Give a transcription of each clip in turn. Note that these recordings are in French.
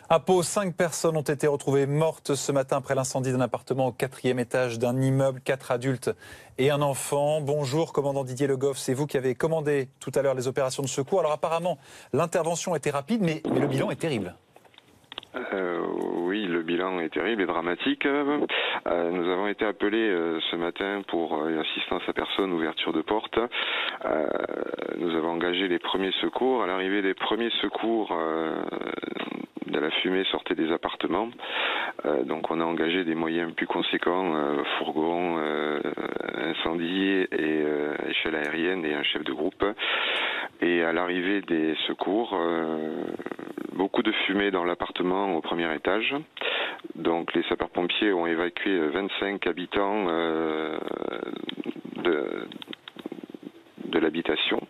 À Pau, 5 personnes ont été retrouvées mortes ce matin après l'incendie d'un appartement au 4e étage d'un immeuble, 4 adultes et un enfant. Bonjour, commandant Didier Le Goff, c'est vous qui avez commandé tout à l'heure les opérations de secours. Alors apparemment, l'intervention était rapide, mais le bilan est terrible. Oui, le bilan est terrible et dramatique. Nous avons été appelés ce matin pour assistance à personne, ouverture de porte. Nous avons engagé les premiers secours. À l'arrivée des premiers secours, de la fumée sortait des appartements. Donc on a engagé des moyens plus conséquents, fourgons, incendie et échelle aérienne et un chef de groupe. Et à l'arrivée des secours, beaucoup de fumée dans l'appartement au premier étage. Donc les sapeurs-pompiers ont évacué 25 habitants de l'habitation.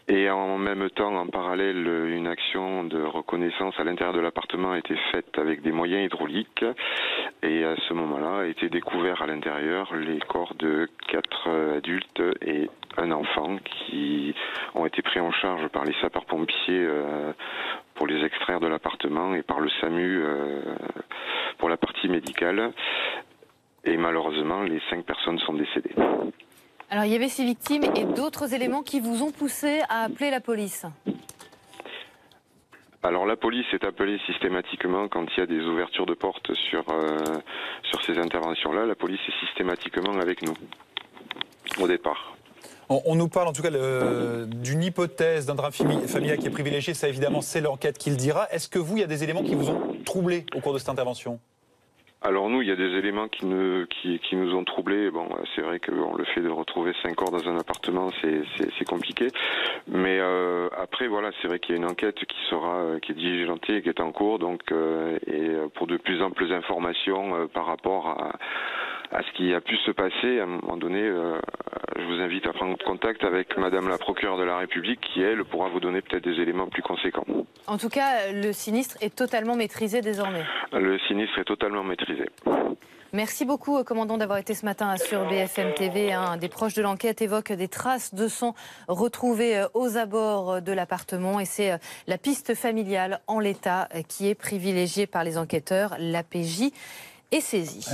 Et en même temps, en parallèle, une action de reconnaissance à l'intérieur de l'appartement a été faite avec des moyens hydrauliques. Et à ce moment-là, a été découvert à l'intérieur les corps de 4 adultes et un enfant qui ont été pris en charge par les sapeurs-pompiers pour les extraire de l'appartement et par le SAMU pour la partie médicale. Et malheureusement, les 5 personnes sont décédées. Alors, il y avait ces victimes et d'autres éléments qui vous ont poussé à appeler la police. Alors la police est appelée systématiquement quand il y a des ouvertures de portes sur ces interventions-là. La police est systématiquement avec nous, au départ. On nous parle en tout cas d'une hypothèse d'un drame familial qui est privilégié. Ça évidemment, c'est l'enquête qui le dira. Est-ce que vous, il y a des éléments qui vous ont troublé au cours de cette intervention ? Alors nous, il y a des éléments qui nous ont troublés. Bon, c'est vrai que le fait de retrouver 5 corps dans un appartement, c'est compliqué. Mais après, voilà, c'est vrai qu'il y a une enquête qui est diligentée et qui est en cours. Donc, et pour de plus amples informations par rapport à ce qui a pu se passer, à un moment donné, je vous invite à prendre contact avec Madame la procureure de la République qui, elle, pourra vous donner peut-être des éléments plus conséquents. En tout cas, le sinistre est totalement maîtrisé désormais. Le sinistre est totalement maîtrisé. Merci beaucoup, commandant, d'avoir été ce matin sur BFM TV. Un des proches de l'enquête évoque des traces de sang retrouvées aux abords de l'appartement. Et c'est la piste familiale en l'état qui est privilégiée par les enquêteurs. L'APJ est saisie.